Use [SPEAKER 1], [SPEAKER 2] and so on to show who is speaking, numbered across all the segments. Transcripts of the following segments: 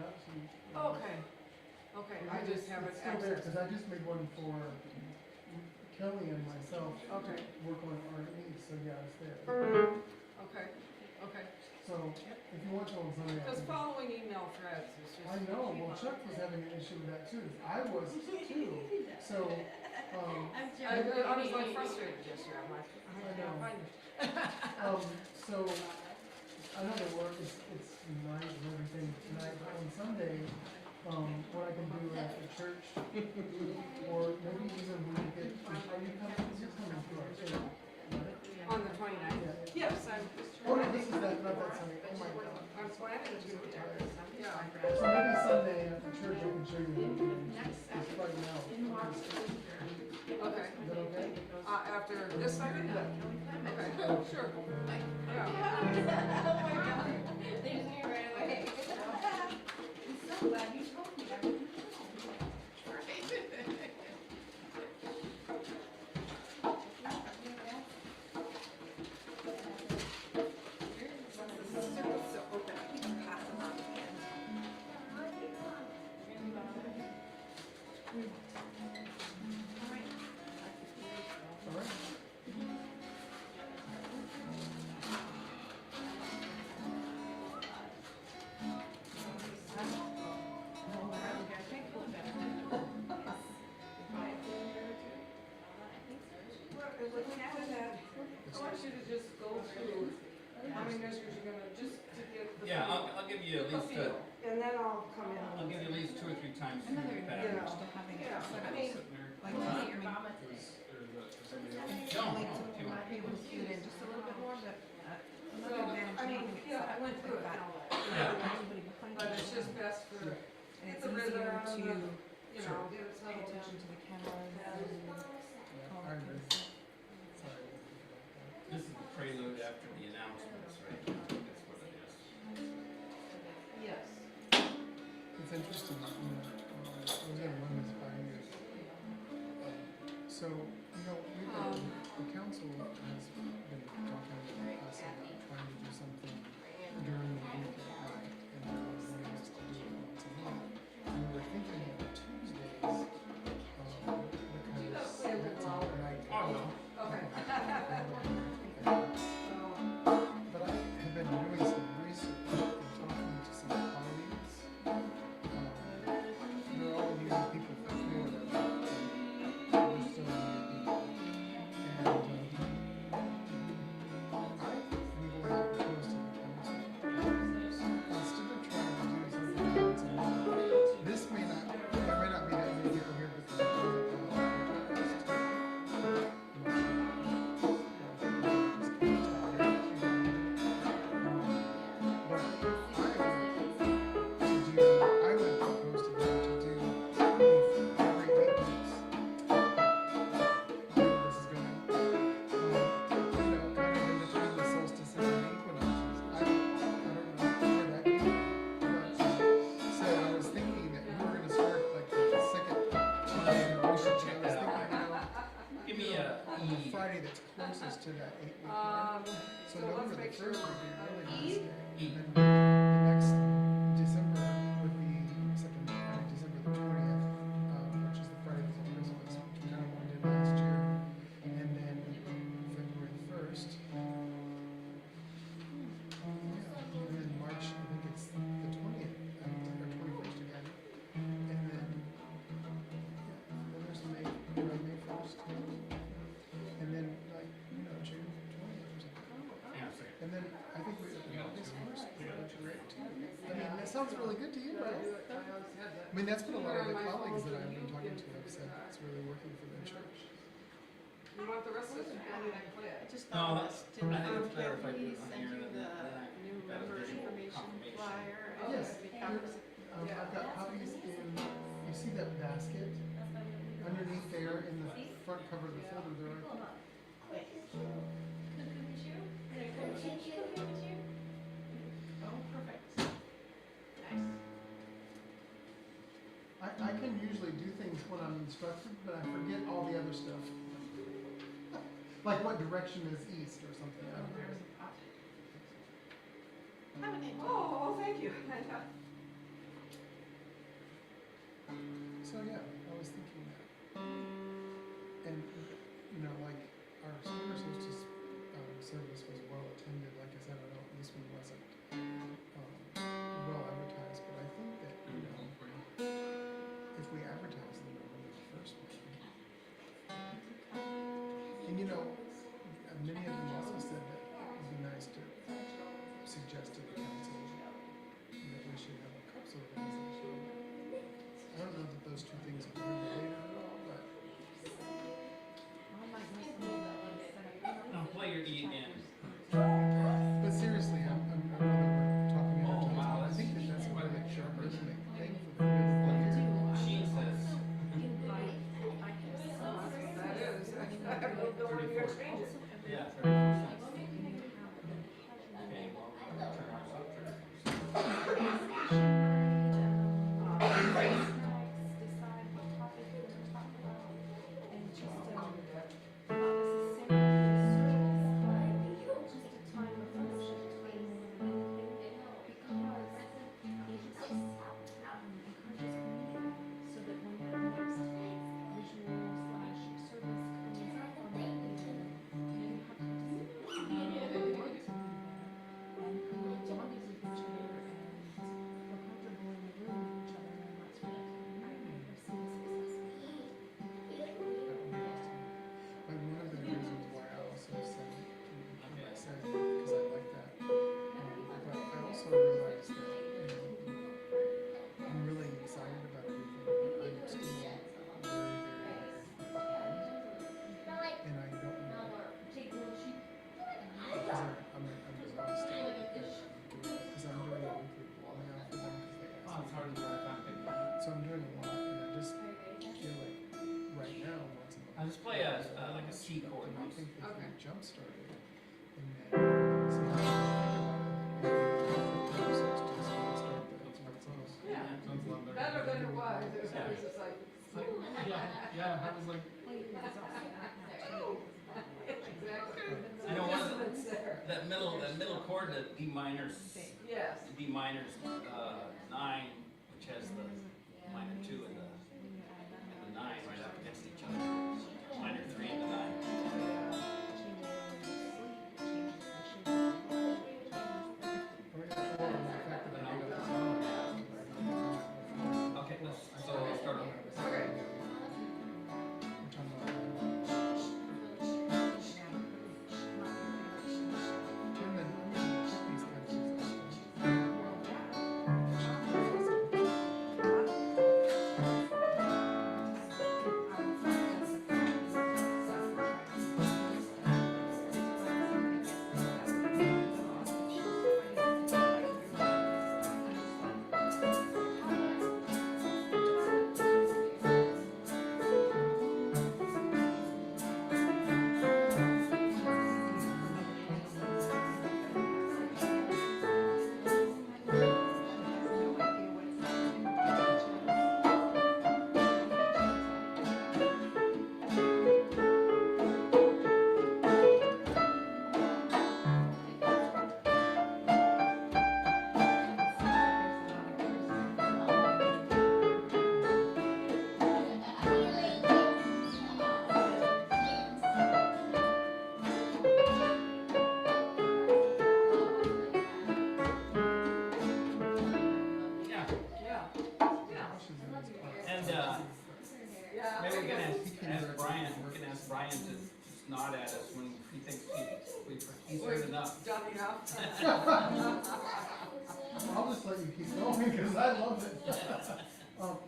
[SPEAKER 1] out to you.
[SPEAKER 2] Okay, okay, I just haven't
[SPEAKER 1] It's still there,
[SPEAKER 2] accessed.
[SPEAKER 1] cause I just made one for Kelly and myself,
[SPEAKER 2] Okay,
[SPEAKER 1] work on R&E, so yeah, it's there.
[SPEAKER 2] okay, okay.
[SPEAKER 1] So, if you want to on Sunday, I
[SPEAKER 2] Because
[SPEAKER 1] can-
[SPEAKER 2] following email threads is just.
[SPEAKER 1] I know, well Chuck was having an issue with that too, I was too, so,
[SPEAKER 2] I was like frustrated yesterday, I'm like, I can't find it.
[SPEAKER 1] so, I know they work, it's nice and everything tonight, but on Sunday, what I can do after church, or maybe even when you get, are you coming, you're coming to our church, right?
[SPEAKER 2] On the 29th?
[SPEAKER 1] Yeah.
[SPEAKER 2] Yes, I'm.
[SPEAKER 1] Oh, no, this is that, not that Sunday, oh my God.
[SPEAKER 2] I'm planning to, yeah.
[SPEAKER 1] So maybe Sunday after church, I can show you the it's right now.
[SPEAKER 2] Okay.
[SPEAKER 1] Is that okay?
[SPEAKER 2] After this Sunday? Okay, sure. Yeah.
[SPEAKER 3] Oh my God. There's me right away. I'm so glad you told me. I wouldn't
[SPEAKER 1] All right.
[SPEAKER 2] I want you to just go through how many measures you're gonna, just to get the.
[SPEAKER 4] Yeah,
[SPEAKER 2] feel.
[SPEAKER 4] I'll give you at
[SPEAKER 2] The
[SPEAKER 4] least,
[SPEAKER 2] feel, and then I'll come in.
[SPEAKER 4] I'll give you at least 2 or 3 times through
[SPEAKER 3] Another
[SPEAKER 4] the
[SPEAKER 3] advantage
[SPEAKER 4] package.
[SPEAKER 3] to having it
[SPEAKER 2] Yeah,
[SPEAKER 3] set
[SPEAKER 2] I
[SPEAKER 3] up,
[SPEAKER 2] mean,
[SPEAKER 3] like, I mean,
[SPEAKER 4] No,
[SPEAKER 3] like
[SPEAKER 4] no,
[SPEAKER 3] to
[SPEAKER 4] you
[SPEAKER 3] not be able to fit in just a little bit more, but
[SPEAKER 2] So,
[SPEAKER 3] another advantage
[SPEAKER 2] I
[SPEAKER 3] to
[SPEAKER 2] mean,
[SPEAKER 3] having it
[SPEAKER 2] yeah,
[SPEAKER 3] set
[SPEAKER 2] I
[SPEAKER 3] up
[SPEAKER 2] went through it
[SPEAKER 3] like
[SPEAKER 2] and
[SPEAKER 3] that.
[SPEAKER 2] all that.
[SPEAKER 4] Yeah.
[SPEAKER 3] Anybody behind
[SPEAKER 2] But
[SPEAKER 3] you.
[SPEAKER 2] it's just best for,
[SPEAKER 1] Yeah.
[SPEAKER 3] And it's
[SPEAKER 2] the rhythm
[SPEAKER 3] easier
[SPEAKER 2] and
[SPEAKER 3] to
[SPEAKER 2] you know, get it
[SPEAKER 3] pay
[SPEAKER 2] settled
[SPEAKER 3] attention to
[SPEAKER 2] down.
[SPEAKER 3] the cameras and
[SPEAKER 1] Yeah,
[SPEAKER 3] all
[SPEAKER 1] I
[SPEAKER 3] that kind
[SPEAKER 1] agree.
[SPEAKER 3] of stuff.
[SPEAKER 1] Sorry.
[SPEAKER 4] This is the prelude after the announcements, right? That's what it is.
[SPEAKER 2] Yes.
[SPEAKER 1] It's interesting, you know, I was gonna run this by you. So, you know, the council has been talking about us about trying to do something during the week at night, and wanting us to do it once a month. And we were thinking of Tuesdays, because that's when I.
[SPEAKER 4] Oh, no.
[SPEAKER 2] Okay.
[SPEAKER 1] But I have been doing some research and talking to some colleagues. They're all young people from Florida. We're still young people. And I am going to propose to the council, instead of trying to do something once a month, this may not, there may not be that many people here, but there's I would propose to them to do every 8 weeks. This is going, you know, kind of in between the solstices and equinoxes. I don't know where that came from. But, so I was thinking that we were gonna start like the second Tuesday of the week.
[SPEAKER 4] Check
[SPEAKER 1] I was
[SPEAKER 4] that out.
[SPEAKER 1] thinking, you
[SPEAKER 4] Give me a
[SPEAKER 1] know, the
[SPEAKER 4] E.
[SPEAKER 1] Friday that's closest to that 8 week mark. So
[SPEAKER 2] So let's
[SPEAKER 1] November the
[SPEAKER 2] make sure.
[SPEAKER 1] 1st would be a really nice
[SPEAKER 2] E?
[SPEAKER 1] day. And then the next December would be December the 20th, which is the Friday before Christmas, which we kind of did last year. And then February 1st. Yeah, and then March, I think it's the 20th, or 21st again. And then, then there's May 1st. And then, like, you know, June 20th or something.
[SPEAKER 4] Hang on a second.
[SPEAKER 1] And then I think we August 1st, which is great too. I mean, that sounds really good to you, right? I mean, that's what a lot of the colleagues that I've been talking to have said it's really working for their church.
[SPEAKER 2] You want the rest of it? I mean, I play
[SPEAKER 3] I
[SPEAKER 2] it.
[SPEAKER 3] just
[SPEAKER 4] No,
[SPEAKER 3] thought
[SPEAKER 4] that's,
[SPEAKER 3] this, didn't
[SPEAKER 4] I think it's better if I
[SPEAKER 3] we
[SPEAKER 4] do it on
[SPEAKER 3] send
[SPEAKER 4] here
[SPEAKER 3] you
[SPEAKER 4] than
[SPEAKER 3] the
[SPEAKER 4] that.
[SPEAKER 3] new
[SPEAKER 4] Better
[SPEAKER 3] member
[SPEAKER 4] visual
[SPEAKER 3] information
[SPEAKER 4] confirmation.
[SPEAKER 3] flyer? and
[SPEAKER 1] Yes,
[SPEAKER 3] we covered-
[SPEAKER 1] I've got copies in, you see that basket? Underneath there in the front cover of the folder, there are,
[SPEAKER 3] Oh, perfect. Nice.
[SPEAKER 1] I can usually do things when I'm instructed, but I forget all the other stuff. Like what direction is east or something, I don't
[SPEAKER 3] Where's
[SPEAKER 1] know.
[SPEAKER 3] the pot? Have a nice
[SPEAKER 2] Oh, thank you.
[SPEAKER 1] you know, many of them also said that it would be nice to suggest to the council that we should have a cups organization. I don't know that those two things are really related at all, but
[SPEAKER 4] Now play your E in.
[SPEAKER 1] seriously, I'm really talking
[SPEAKER 4] Oh,
[SPEAKER 1] about
[SPEAKER 4] wow,
[SPEAKER 1] I
[SPEAKER 4] that's-
[SPEAKER 1] think that's a really rhythmic thing for the
[SPEAKER 4] She says
[SPEAKER 2] That is, I don't know where you're changing.
[SPEAKER 4] yeah, 34 cents. Okay, well, turn ours up 34 cents.
[SPEAKER 1] Like one of the reasons why I also said what I said, because I like that. But I also realized that, I'm really excited about everything, but I'm still very, very behind. And I don't know. Because I'm exhausted. Because I'm doing a weekly blog now for them because they
[SPEAKER 4] Oh,
[SPEAKER 1] asked
[SPEAKER 4] it's
[SPEAKER 1] me.
[SPEAKER 4] hard to work on it.
[SPEAKER 1] So I'm doing a lot, and I just feel like right now, once a month.
[SPEAKER 4] I'll just play like a C chord.
[SPEAKER 1] And I think if
[SPEAKER 2] Okay.
[SPEAKER 1] we jump started and then sometimes I think about it, maybe the process just gonna start the
[SPEAKER 2] Yeah.
[SPEAKER 5] Sounds a lot better.
[SPEAKER 2] Better than it was, it was just like.
[SPEAKER 5] Yeah, I was like,
[SPEAKER 2] Exactly.
[SPEAKER 4] I know one of the-
[SPEAKER 2] It's there.
[SPEAKER 4] that middle chord, the D minor,
[SPEAKER 2] Yes.
[SPEAKER 4] D minor's 9, which has the minor 2 and the 9 right up against each other. Minor 3 and the 9. Okay, so let's start over.
[SPEAKER 2] Okay.
[SPEAKER 4] Yeah,
[SPEAKER 2] Yeah.
[SPEAKER 4] and
[SPEAKER 2] Yeah.
[SPEAKER 4] maybe we can ask Bryan. We can ask Bryan to just nod at us when he thinks he's heard enough.
[SPEAKER 2] Done enough.
[SPEAKER 1] I'll just let you keep going because I love it.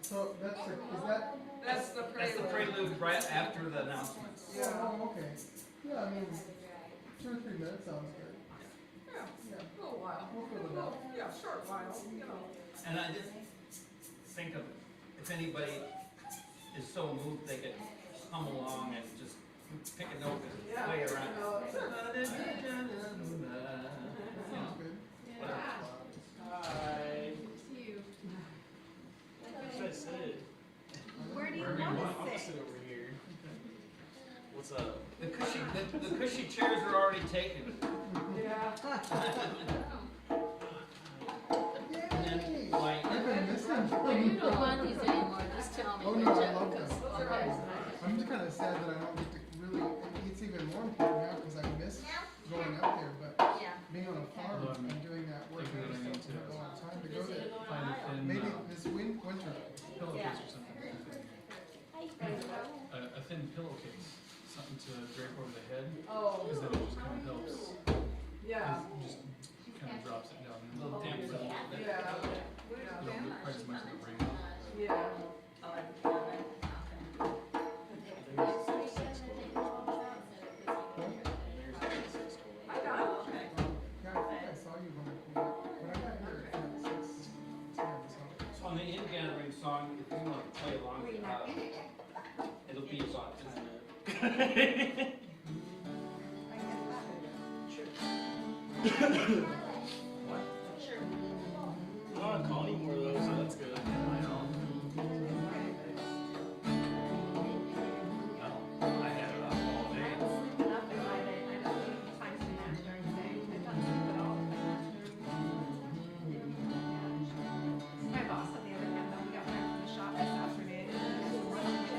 [SPEAKER 1] So that's the, is that?
[SPEAKER 2] That's the
[SPEAKER 4] That's the
[SPEAKER 2] prelude.
[SPEAKER 4] prelude right after the announcements.
[SPEAKER 2] Yeah.
[SPEAKER 1] Oh, okay. Yeah, I mean, 2 or 3 minutes sounds good.
[SPEAKER 2] Yeah,
[SPEAKER 1] Yeah,
[SPEAKER 2] a little while.
[SPEAKER 1] we'll fill it out.
[SPEAKER 2] Yeah, short while, you know.
[SPEAKER 4] And I just think of if anybody is so moved they could hum along and just pick a note and
[SPEAKER 2] Yeah.
[SPEAKER 4] play around.
[SPEAKER 2] you know,
[SPEAKER 1] Sounds good.
[SPEAKER 5] hi.
[SPEAKER 3] You.
[SPEAKER 5] Should I sit?
[SPEAKER 3] Where do you
[SPEAKER 5] Wherever you
[SPEAKER 3] want
[SPEAKER 5] want,
[SPEAKER 3] to
[SPEAKER 5] I'll
[SPEAKER 3] sit?
[SPEAKER 5] sit over here. What's up?
[SPEAKER 4] The cushy chairs are already taken.
[SPEAKER 2] Yeah.
[SPEAKER 4] And then
[SPEAKER 1] Yay!
[SPEAKER 4] my,
[SPEAKER 1] I've been missing
[SPEAKER 6] When you
[SPEAKER 1] them.
[SPEAKER 6] don't want these anymore, just tell me.
[SPEAKER 1] Oh,
[SPEAKER 6] which
[SPEAKER 1] no, I
[SPEAKER 6] end,
[SPEAKER 1] love
[SPEAKER 6] because-
[SPEAKER 1] them.
[SPEAKER 2] Those are
[SPEAKER 6] okay.
[SPEAKER 2] nice.
[SPEAKER 1] I'm just kind of sad that I don't get to really, it's even more important now because I miss going up there, but
[SPEAKER 6] Yeah.
[SPEAKER 1] being on a farm and doing that work, I just don't have a lot of time to go there.
[SPEAKER 5] Find a thin,
[SPEAKER 1] Maybe this winter.
[SPEAKER 5] pillowcase or something. A thin pillowcase. something to drape over the head,
[SPEAKER 2] Oh,
[SPEAKER 5] because then it just kind of helps.
[SPEAKER 2] yeah,
[SPEAKER 5] It just kind of drops it down.
[SPEAKER 4] A little damp for a little bit.
[SPEAKER 2] yeah,
[SPEAKER 5] You don't get quite as much of a ring off.
[SPEAKER 2] yeah. I got it.
[SPEAKER 1] Yeah, I think I saw you when I came up, but I got here at 6:10, so.
[SPEAKER 4] So on the in gathering song, if you want to play along, it'll be about
[SPEAKER 5] I don't want to call any more of those, so that's good.
[SPEAKER 4] I know. I had it up all day.
[SPEAKER 3] My boss on the other hand, though, we got back from the shop this afternoon.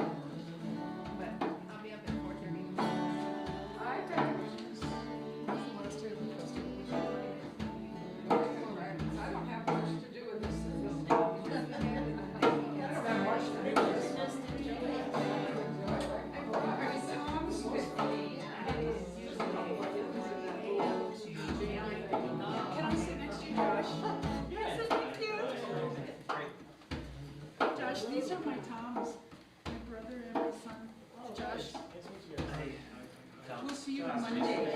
[SPEAKER 3] But I'll be up at 4:30.
[SPEAKER 2] I got it. I don't have much to do with this. I don't have much to do with this. I brought my songs with me. Can I sit next to you, Josh? Yes, thank you.
[SPEAKER 7] Josh, these are my Toms, my brother and my son. Josh, we'll see you on Monday.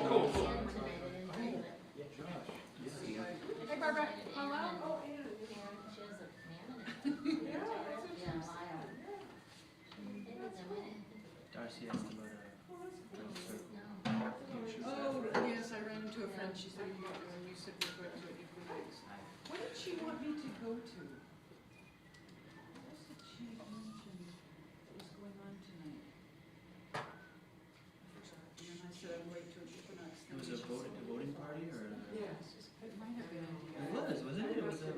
[SPEAKER 7] Hey Barbara, hello?
[SPEAKER 2] Oh, Anna. Yeah, that's interesting.
[SPEAKER 8] Darcy asked about
[SPEAKER 7] Oh, yes, I ran into a friend, she said, you said we're going to Equinox. What did she want me to go to? What did she mention that was going on tonight? I forgot, and then I said I'd wait till Equinox.
[SPEAKER 8] it was a voting party or?
[SPEAKER 2] Yes.
[SPEAKER 7] It might have been.
[SPEAKER 8] It was, wasn't it? It was a.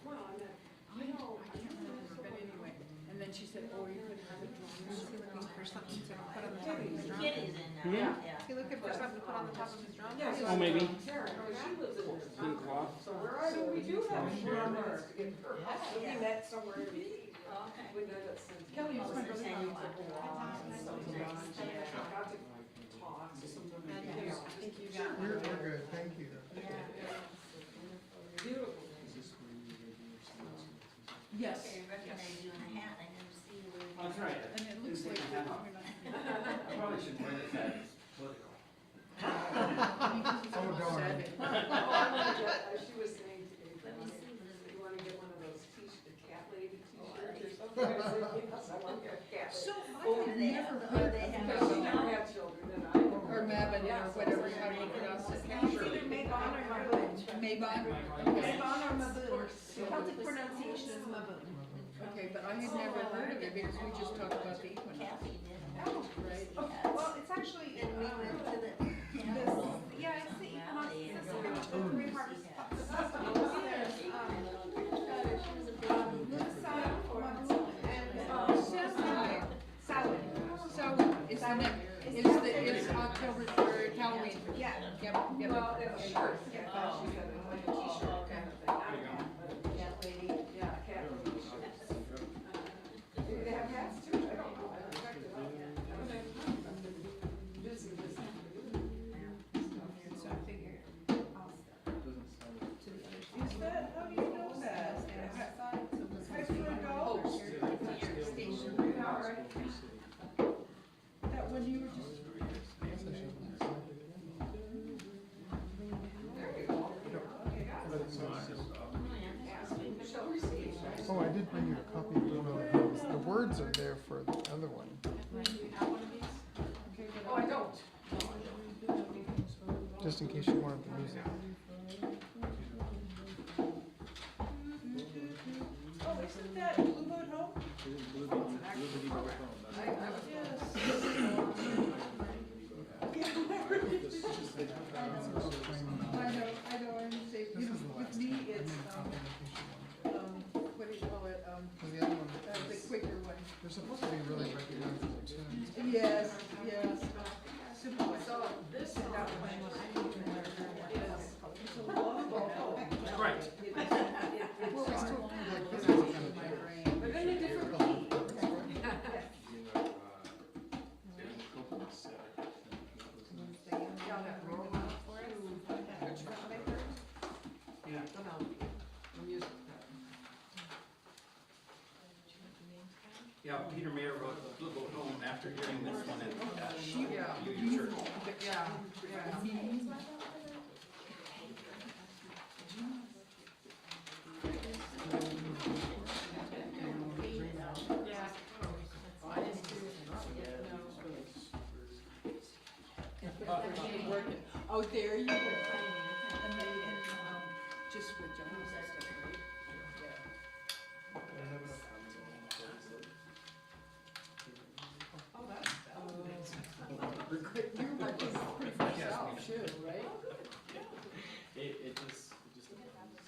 [SPEAKER 2] Well, I know.
[SPEAKER 7] I can't remember, but anyway, and then she said, oh, you could have a drum.
[SPEAKER 3] Is he looking for something to put on the top of his drum?
[SPEAKER 6] Kitty's in
[SPEAKER 4] Hmm?
[SPEAKER 6] there,
[SPEAKER 3] Is he looking for something to put on the top of his drum?
[SPEAKER 2] Yeah, so
[SPEAKER 4] Oh, maybe.
[SPEAKER 2] Karen, she lives in this.
[SPEAKER 4] Clean cloth.
[SPEAKER 2] So where I live, we do have a drummer to get her. So we met somewhere to eat.
[SPEAKER 6] Okay.
[SPEAKER 2] We met at St.
[SPEAKER 7] Kelly was my
[SPEAKER 2] Got
[SPEAKER 7] brother-in-law.
[SPEAKER 2] to talk to some of them.
[SPEAKER 3] I think you got
[SPEAKER 1] We're good, thank you.
[SPEAKER 2] Beautiful.
[SPEAKER 7] Yes,
[SPEAKER 6] Okay, I recognize you in a hat, I never see you with.
[SPEAKER 4] That's right.
[SPEAKER 7] and it looks like.
[SPEAKER 4] I probably should wear this as political.
[SPEAKER 1] Oh, darn.
[SPEAKER 2] She was saying today,
[SPEAKER 6] Let me see, what is it?
[SPEAKER 2] you wanna get one of those cat lady t-shirts or something? I said, yes, I want a cat lady.
[SPEAKER 7] So
[SPEAKER 6] Oh,
[SPEAKER 7] I have
[SPEAKER 6] they
[SPEAKER 7] never
[SPEAKER 6] have,
[SPEAKER 7] heard
[SPEAKER 6] they
[SPEAKER 7] of
[SPEAKER 6] have.
[SPEAKER 2] Because she never had children and I.
[SPEAKER 7] or Mabon or whatever, how do you pronounce it?
[SPEAKER 3] It's either Mabon or Maboon.
[SPEAKER 7] Mabon?
[SPEAKER 3] Mabon or Maboon. The Celtic pronunciation is Maboon.
[SPEAKER 7] Okay, but I had never heard of it because we just talked about the Equinox,
[SPEAKER 6] Kathy did.
[SPEAKER 7] right?
[SPEAKER 3] Well, it's actually,
[SPEAKER 6] And we went to the.
[SPEAKER 3] this, yeah, it's the Equinox, it's the three harvest festival. There's,
[SPEAKER 6] She was a big.
[SPEAKER 3] Lucide, Maboon, and,
[SPEAKER 7] Samhain.
[SPEAKER 3] Samhain.
[SPEAKER 7] So, it's the next, it's October 3rd, Halloween.
[SPEAKER 3] Yeah.
[SPEAKER 7] Yep, yep.
[SPEAKER 2] Well, it's shirts, she said, it's like a t-shirt kind of thing. I don't know.
[SPEAKER 3] Cat lady.
[SPEAKER 2] Yeah, cat lady shirts. Maybe they have cats too, I don't know, I haven't checked it out yet. I haven't had time, I've been busy this afternoon.
[SPEAKER 3] So I figure I'll step to the other side.
[SPEAKER 7] Is that, how do you know that? High school adults?
[SPEAKER 3] Station.
[SPEAKER 2] All right.
[SPEAKER 7] That when you were just.
[SPEAKER 2] There you go. Shall receive.
[SPEAKER 1] Oh, I did bring you a copy of one of those. The words are there for the other one.
[SPEAKER 2] Oh, I don't.
[SPEAKER 1] Just in case you wanted the music.
[SPEAKER 7] Oh, isn't that Blue Boat Home? I know, I'm saying, you know, with me, it's, what do you call it,
[SPEAKER 1] Because the other one,
[SPEAKER 7] the quicker one.
[SPEAKER 1] they're supposed to be really recognizable tunes.
[SPEAKER 7] Yes, yes. Simple.
[SPEAKER 2] So this is that one.
[SPEAKER 7] It's a long.
[SPEAKER 4] Right.
[SPEAKER 1] Well, we still do like this
[SPEAKER 4] Yeah, Peter Mayer wrote Blue Boat Home after hearing this one at
[SPEAKER 7] Yeah.
[SPEAKER 4] UU Church.
[SPEAKER 7] Yeah, yeah. Yeah. I just working. Oh, there you go. And then, just with John's stuff, right? Yeah. Oh, that's, you're working pretty much yourself too, right?
[SPEAKER 5] It just depends.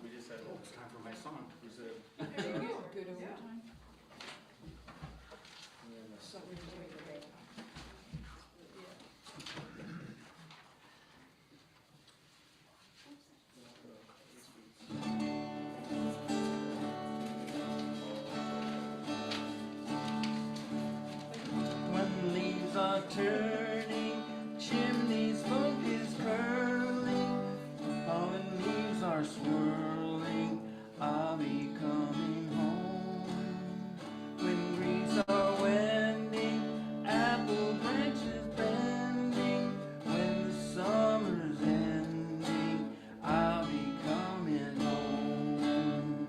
[SPEAKER 5] We just said, oh, it's time for my song. We said,
[SPEAKER 7] Do you get good overtime? Something to make it better.
[SPEAKER 8] When leaves are turning, chimney smoke is curling. Oh, when leaves are swirling, I'll be coming home. When breezes are wending, apple branches bending. When the summer's ending, I'll be coming home.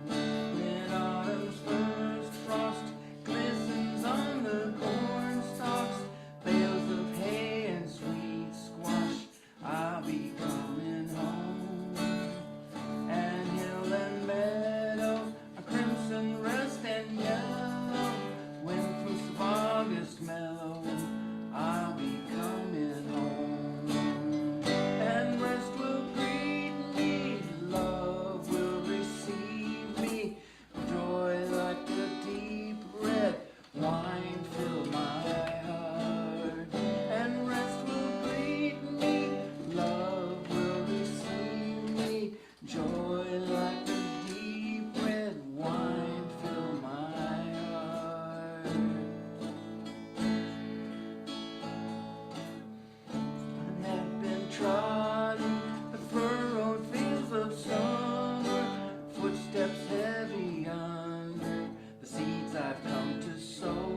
[SPEAKER 8] When autumn's first frost glistens on the corn stalks, bales of hay and sweet squash, I'll be coming home. And hill and meadow, a crimson rust and yellow, when fruits of August mellow, I'll be coming home. And rest will greet me, love will receive me, joy like the deep red wine fill my heart. And rest will greet me, love will receive me, joy like the deep red wine fill my heart. I have been trodden the furrowed fields of summer, footsteps heavy under the seeds I've come to sow.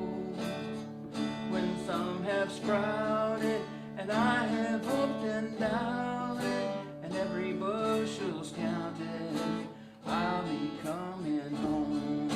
[SPEAKER 8] When some have sprouted and I have hoped and doubted, and every bushel's counted, I'll be coming home.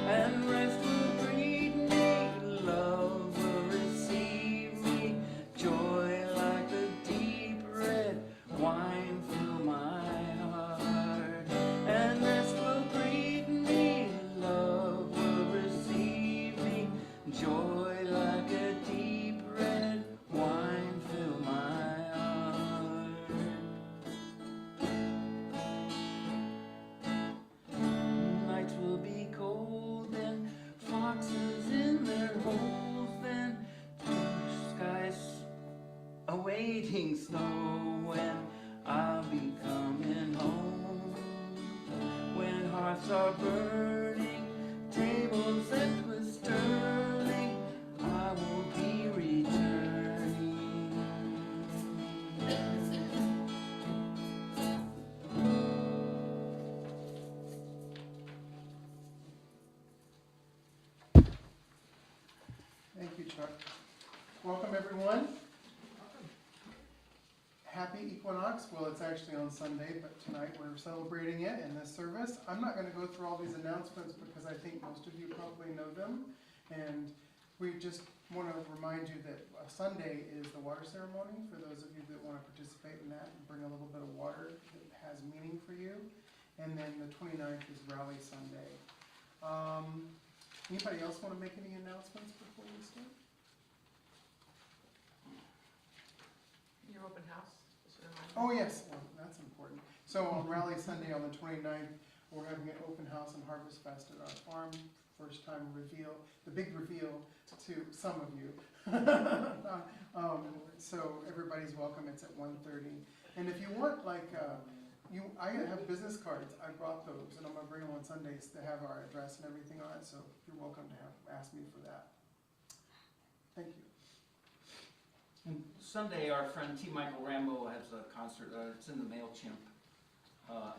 [SPEAKER 8] And rest will greet me, love will receive me, joy like the deep red wine fill my heart. And rest will greet me, love will receive me, joy like a deep red wine fill my heart. Nights will be cold then, foxes in their holes then, skies awaiting snow when I'll be coming home. When hearts are burning, tables set with sterling, I will be returning.
[SPEAKER 1] Thank you, Chuck. Welcome, everyone. Happy Equinox. Well, it's actually on Sunday, but tonight we're celebrating it in this service. I'm not going to go through all these announcements because I think most of you probably know them. And we just want to remind you that Sunday is the water ceremony for those of you that want to participate in that and bring a little bit of water that has meaning for you. And then the 29th is Rally Sunday. Anybody else want to make any announcements before we start?
[SPEAKER 7] Your open house, just a reminder.
[SPEAKER 1] Oh, yes, well, that's important. So on Rally Sunday on the 29th, we're having an open house and harvest fest at our farm. First time reveal, the big reveal to some of you. So everybody's welcome, it's at 1:30. And if you want, like, I have business cards, I brought those, and I'm gonna bring them on Sundays to have our address and everything on it, so you're welcome to ask me for that. Thank you.
[SPEAKER 4] And Sunday, our friend T. Michael Rambo has a concert, it's in the MailChimp,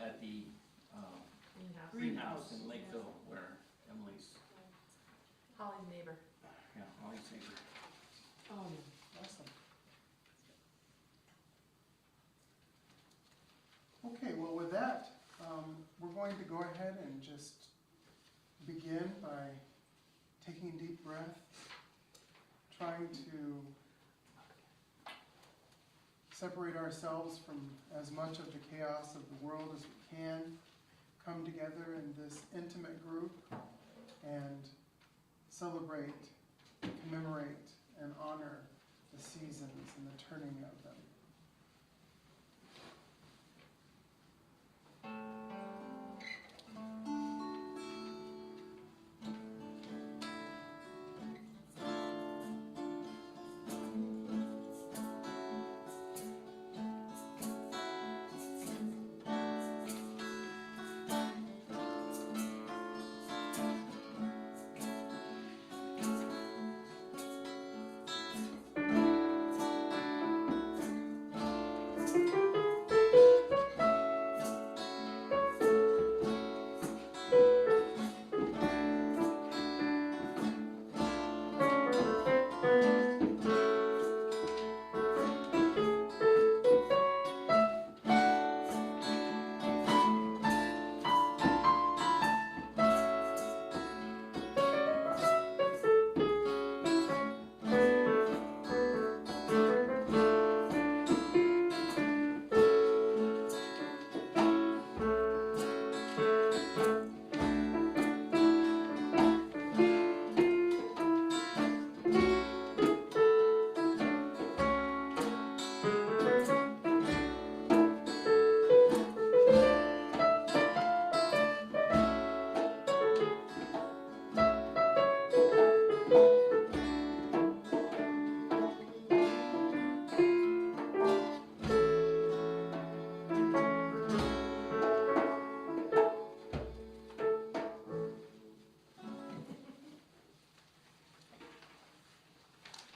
[SPEAKER 4] at the greenhouse in Lakeville, where Emily's
[SPEAKER 2] Holly's neighbor.
[SPEAKER 5] Yeah, all these things.
[SPEAKER 1] Awesome. Okay, well with that, we're going to go ahead and just begin by taking a deep breath, trying to separate ourselves from as much of the chaos of the world as we can, come together in this intimate group and celebrate, commemorate, and honor the seasons and the turning of them.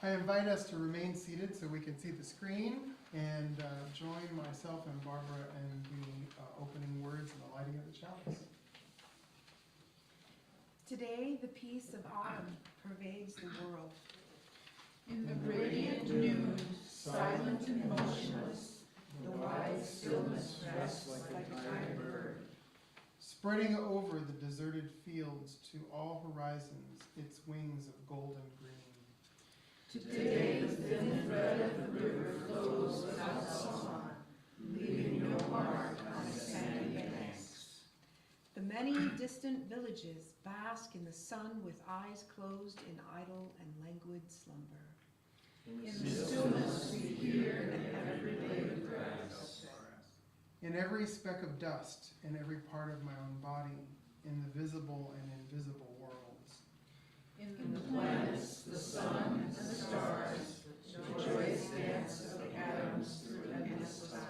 [SPEAKER 1] I invite us to remain seated so we can see the screen and join myself and Barbara in the opening words and the lighting of the chalice.
[SPEAKER 7] Today, the peace of autumn pervades the world.
[SPEAKER 2] In the radiant noon, silent and motionless, the wide stillness rests like a tired bird.
[SPEAKER 1] Spreading over the deserted fields to all horizons, its wings of golden green.
[SPEAKER 2] Today the thin thread of the river flows without song, leaving no mark on its sandy banks.
[SPEAKER 7] The many distant villages bask in the sun with eyes closed in idle and languid slumber.
[SPEAKER 2] In the stillness we hear in every blade of grass.
[SPEAKER 1] In every speck of dust, in every part of my own body, in the visible and invisible worlds.
[SPEAKER 2] In the planets, the sun, and the stars, the joyous dance of the atoms through endless time.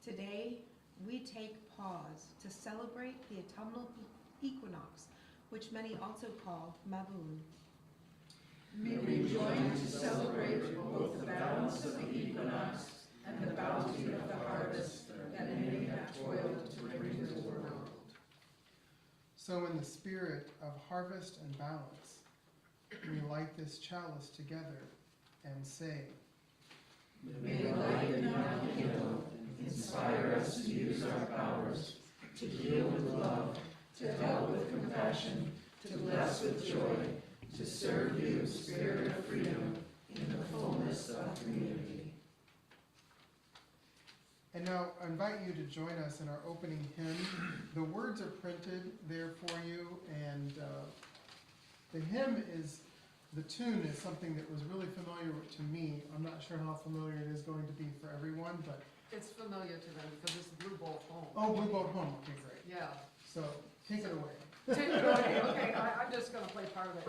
[SPEAKER 7] Today, we take pause to celebrate the autumnal equinox, which many also call Mabun.
[SPEAKER 2] May we join to celebrate both the balance of the equinox and the bounty of the harvest that many have toiled to bring to the world.
[SPEAKER 1] So in the spirit of harvest and balance, we light this chalice together and say,
[SPEAKER 2] May the light in our candle inspire us to use our powers, to heal with love, to help with compassion, to bless with joy, to serve you, Spirit of freedom, in the fullness of community.
[SPEAKER 1] and now I invite you to join us in our opening hymn. The words are printed there for you, and the hymn is, the tune is something that was really familiar to me. I'm not sure how familiar it is going to be for everyone, but.
[SPEAKER 2] It's familiar to them because it's Blue Bolt Home.
[SPEAKER 1] Oh, Blue Boat Home, okay, great.
[SPEAKER 2] Yeah.
[SPEAKER 1] So, take it away.
[SPEAKER 2] Take it away, okay, I'm just gonna play part of it.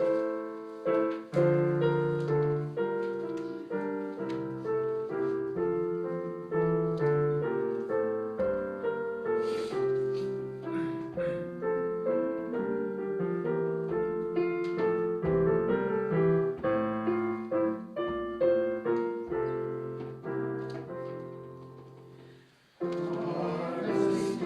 [SPEAKER 1] Harvest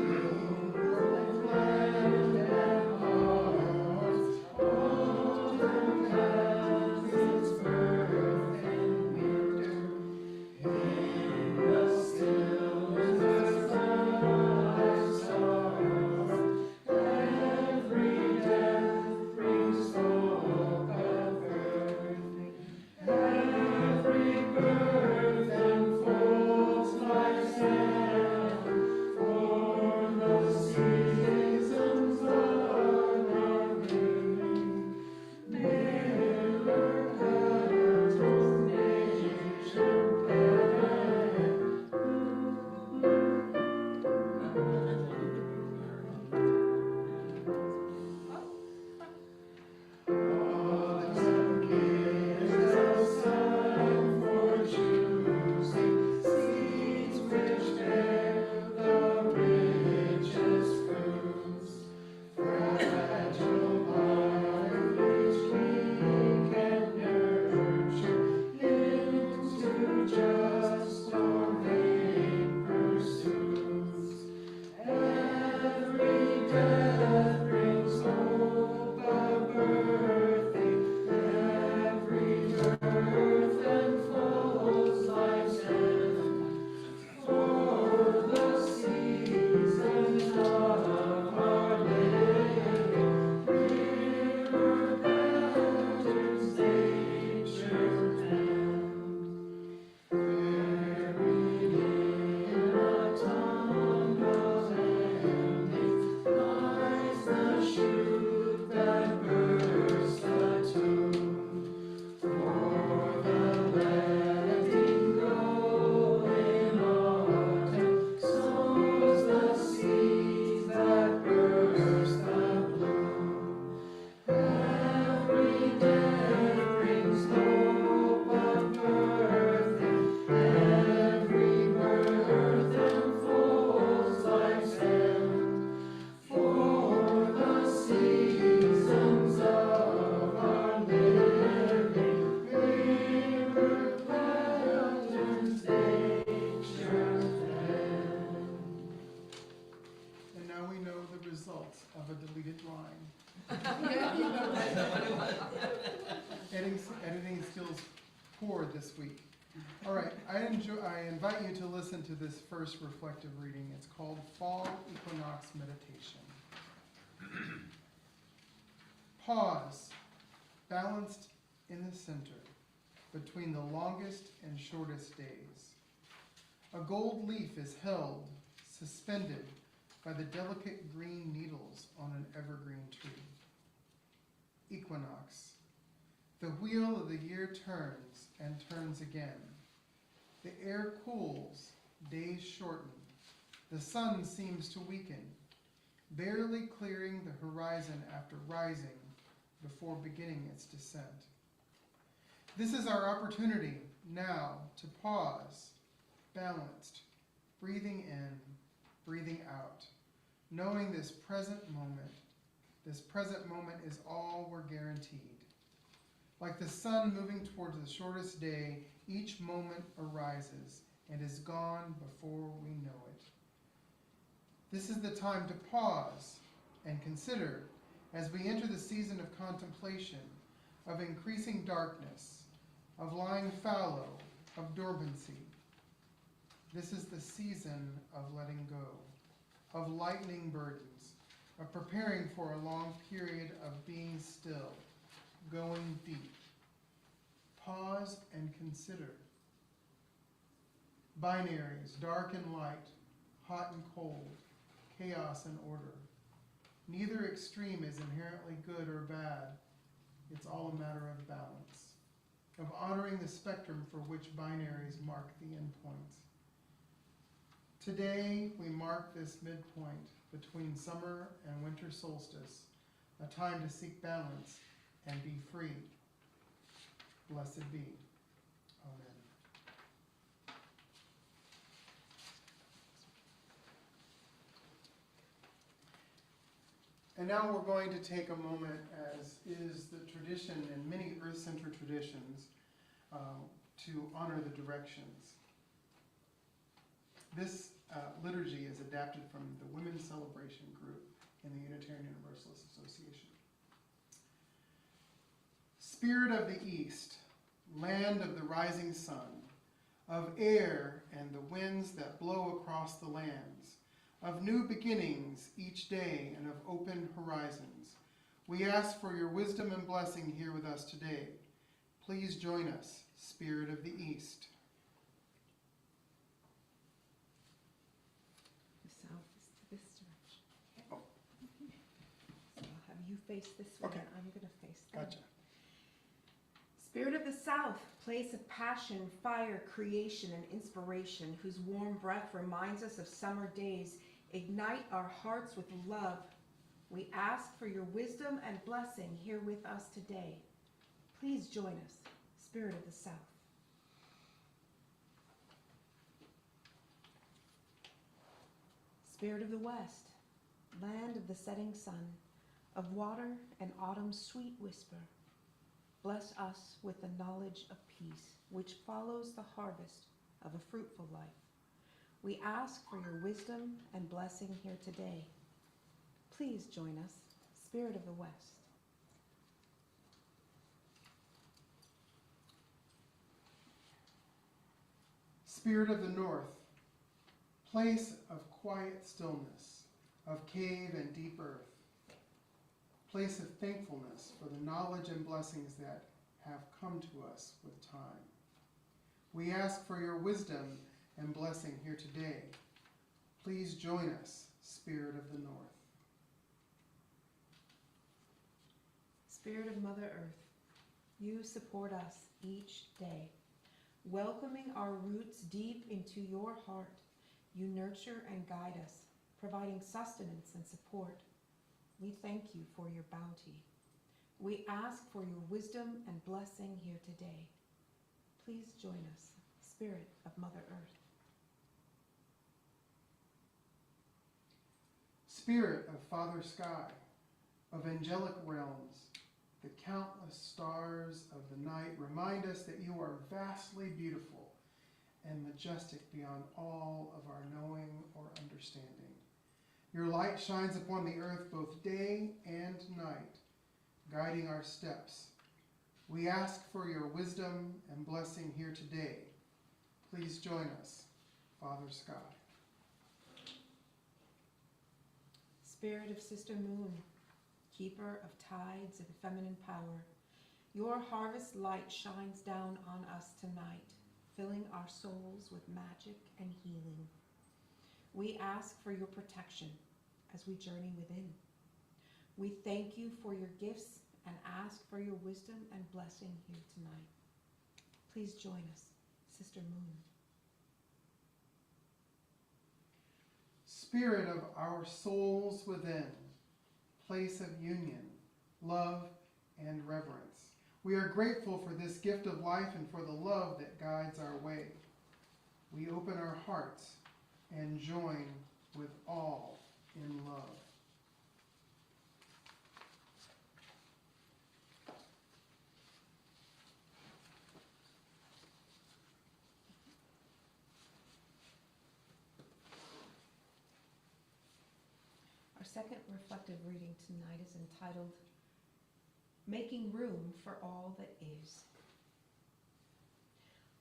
[SPEAKER 1] of a deleted line. Editing skills poor this week. All right, I invite you to listen to this first reflective reading. It's called Fall Equinox Meditation. Pause, balanced in the center, between the longest and shortest days. A gold leaf is held, suspended by the delicate green needles on an evergreen tree. Equinox. The wheel of the year turns and turns again. The air cools, days shorten. The sun seems to weaken, barely clearing the horizon after rising before beginning its descent. This is our opportunity now to pause, balanced, breathing in, breathing out, knowing this present moment is all we're guaranteed. Like the sun moving towards the shortest day, each moment arises and is gone before we know it. This is the time to pause and consider as we enter the season of contemplation, of increasing darkness, of lying fallow, of dormancy. This is the season of letting go, of lightening burdens, of preparing for a long period of being still, going deep. Pause and consider. Binaries, dark and light, hot and cold, chaos and order. Neither extreme is inherently good or bad. It's all a matter of balance, of honoring the spectrum for which binaries mark the endpoint. Today, we mark this midpoint between summer and winter solstice, a time to seek balance and be free. Blessed be. Amen. And now we're going to take a moment, as is the tradition in many Earth Center traditions, to honor the directions. This liturgy is adapted from the Women's Celebration Group in the Unitarian Universalist Association. Spirit of the East, land of the rising sun, of air and the winds that blow across the lands, of new beginnings each day and of open horizons, we ask for your wisdom and blessing here with us today. Please join us, Spirit of the East.
[SPEAKER 9] The south is to this direction.
[SPEAKER 1] Oh.
[SPEAKER 9] So I'll have you face this way,
[SPEAKER 1] Okay.
[SPEAKER 9] and I'm going to face that.
[SPEAKER 1] Gotcha.
[SPEAKER 9] Spirit of the South, place of passion, fire, creation, and inspiration, whose warm breath reminds us of summer days, ignite our hearts with love. We ask for your wisdom and blessing here with us today. Please join us, Spirit of the South. Spirit of the West, land of the setting sun, of water and autumn's sweet whisper. Bless us with the knowledge of peace, which follows the harvest of a fruitful life. We ask for your wisdom and blessing here today. Please join us, Spirit of the West.
[SPEAKER 1] Spirit of the North, place of quiet stillness, of cave and deep earth, place of thankfulness for the knowledge and blessings that have come to us with time. We ask for your wisdom and blessing here today. Please join us, Spirit of the North.
[SPEAKER 9] Spirit of Mother Earth, you support us each day, welcoming our roots deep into your heart. You nurture and guide us, providing sustenance and support. We thank you for your bounty. We ask for your wisdom and blessing here today. Please join us, Spirit of Mother Earth.
[SPEAKER 1] Spirit of Father Sky, of angelic realms, the countless stars of the night remind us that you are vastly beautiful and majestic beyond all of our knowing or understanding. Your light shines upon the earth both day and night, guiding our steps. We ask for your wisdom and blessing here today. Please join us, Father Sky.
[SPEAKER 9] Spirit of Sister Moon, keeper of tides and feminine power, your harvest light shines down on us tonight, filling our souls with magic and healing. We ask for your protection as we journey within. We thank you for your gifts and ask for your wisdom and blessing here tonight. Please join us, Sister Moon.
[SPEAKER 1] Spirit of our souls within, place of union, love, and reverence. We are grateful for this gift of life and for the love that guides our way. We open our hearts and join with all in love.
[SPEAKER 9] Our second reflective reading tonight is entitled, Making Room for All That Is.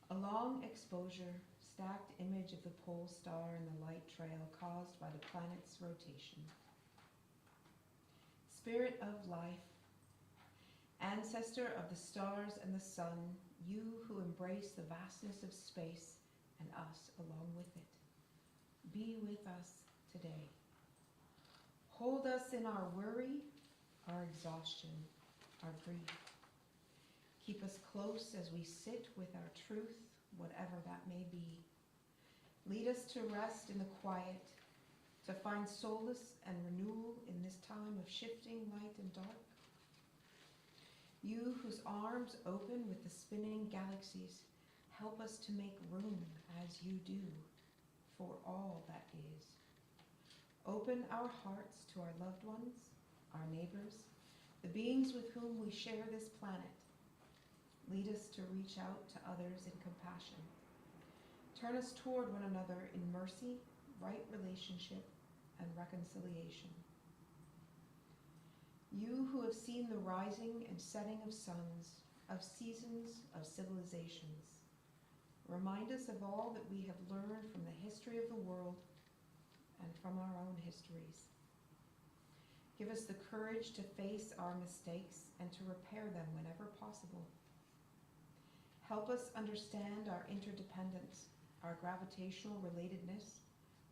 [SPEAKER 9] A long exposure, stacked image of the pole star and the light trail caused by the planet's rotation. Spirit of life, ancestor of the stars and the sun, you who embrace the vastness of space and us along with it, be with us today. Hold us in our worry, our exhaustion, our grief. Keep us close as we sit with our truth, whatever that may be. Lead us to rest in the quiet, to find solace and renewal in this time of shifting light and dark. You whose arms open with the spinning galaxies, help us to make room as you do for all that is. Open our hearts to our loved ones, our neighbors, the beings with whom we share this planet. Lead us to reach out to others in compassion. Turn us toward one another in mercy, right relationship, and reconciliation. You who have seen the rising and setting of suns, of seasons, of civilizations, remind us of all that we have learned from the history of the world and from our own histories. Give us the courage to face our mistakes and to repair them whenever possible. Help us understand our interdependence, our gravitational relatedness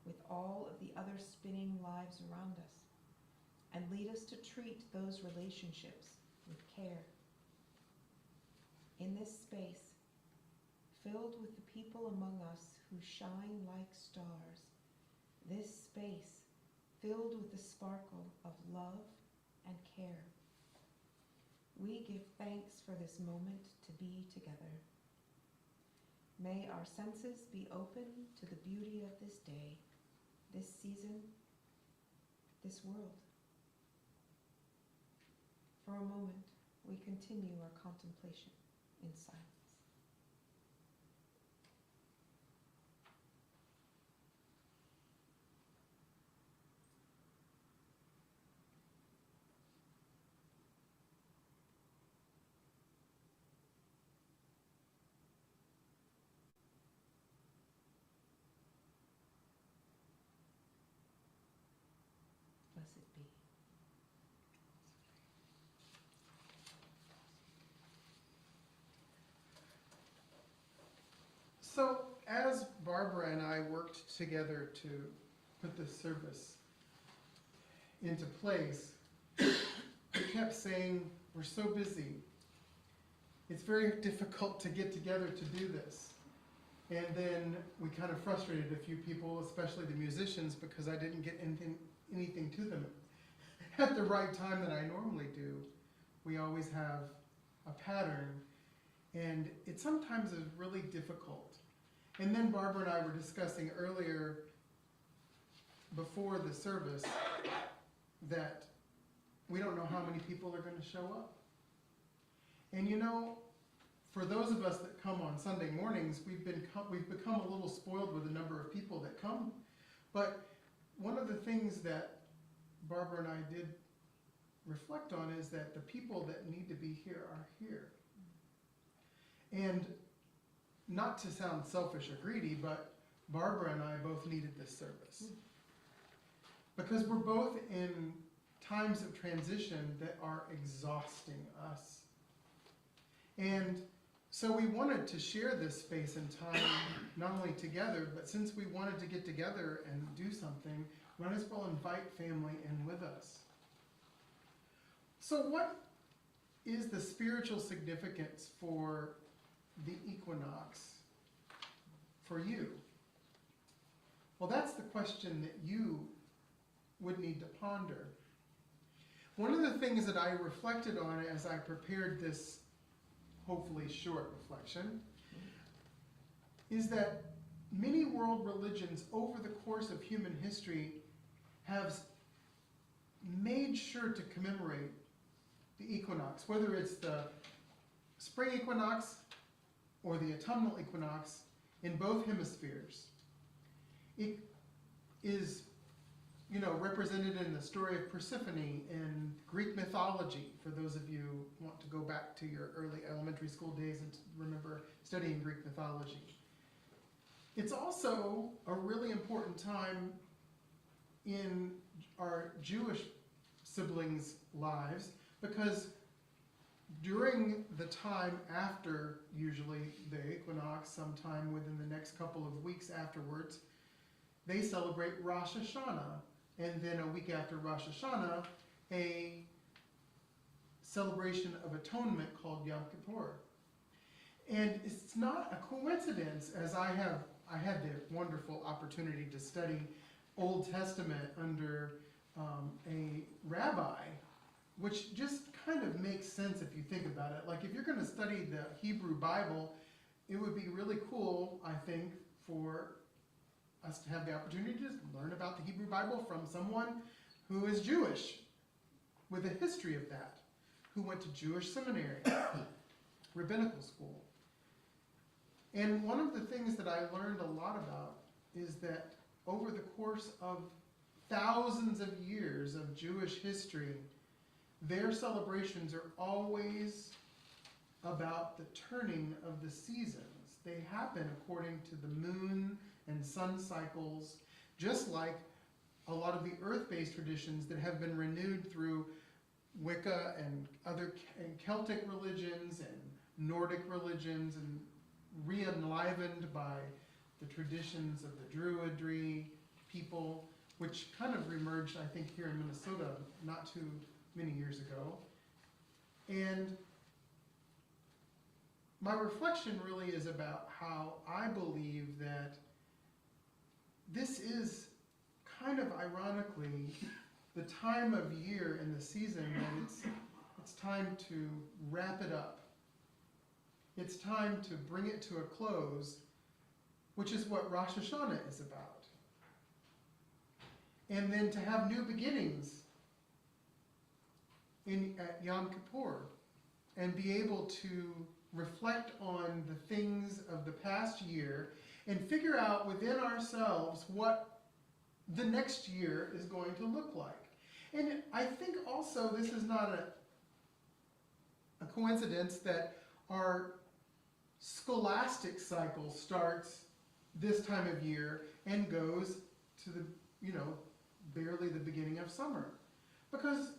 [SPEAKER 9] with all of the other spinning lives around us, and lead us to treat those relationships with care. In this space, filled with the people among us who shine like stars, this space filled with the sparkle of love and care. We give thanks for this moment to be together. May our senses be open to the beauty of this day, this season, this world. For a moment, we continue our contemplation in silence. Blessed be.
[SPEAKER 1] So, as Barbara and I worked together to put this service into place, we kept saying, we're so busy. It's very difficult to get together to do this. And then we kind of frustrated a few people, especially the musicians, because I didn't get anything to them at the right time that I normally do. We always have a pattern, and it sometimes is really difficult. And then Barbara and I were discussing earlier, before the service, that we don't know how many people are going to show up. And you know, for those of us that come on Sunday mornings, we've become a little spoiled with the number of people that come. But one of the things that Barbara and I did reflect on is that the people that need to be here are here. And not to sound selfish or greedy, but Barbara and I both needed this service. Because we're both in times of transition that are exhausting us. And so we wanted to share this space and time, not only together, but since we wanted to get together and do something, might as well invite family in with us. So what is the spiritual significance for the equinox for you? Well, that's the question that you would need to ponder. One of the things that I reflected on as I prepared this hopefully short reflection is that many world religions over the course of human history have made sure to commemorate the equinox, whether it's the spring equinox or the autumnal equinox in both hemispheres. It is, represented in the story of Persephone in Greek mythology, for those of you who want to go back to your early elementary school days and remember studying Greek mythology. It's also a really important time in our Jewish siblings' lives, because during the time after, usually the equinox, sometime within the next couple of weeks afterwards, they celebrate Rosh Hashanah. And then a week after Rosh Hashanah, a celebration of atonement called Yom Kippur. And it's not a coincidence, as I had the wonderful opportunity to study Old Testament under a rabbi, which just kind of makes sense if you think about it. Like, if you're going to study the Hebrew Bible, it would be really cool, I think, for us to have the opportunity to just learn about the Hebrew Bible from someone who is Jewish, with a history of that, who went to Jewish seminary, rabbinical school. And one of the things that I learned a lot about is that over the course of thousands of years of Jewish history, their celebrations are always about the turning of the seasons. They happen according to the moon and sun cycles, just like a lot of the earth-based traditions that have been renewed through Wicca and other Celtic religions and Nordic religions, and re-enlivened by the traditions of the Druidry people, which kind of reemerged, I think, here in Minnesota not too many years ago. And my reflection really is about how I believe that this is kind of ironically the time of year in the season that it's time to wrap it up. It's time to bring it to a close, which is what Rosh Hashanah is about. And then to have new beginnings at Yom Kippur, and be able to reflect on the things of the past year and figure out within ourselves what the next year is going to look like. And I think also this is not a coincidence that our scholastic cycle starts this time of year and goes to the, barely the beginning of summer. Because,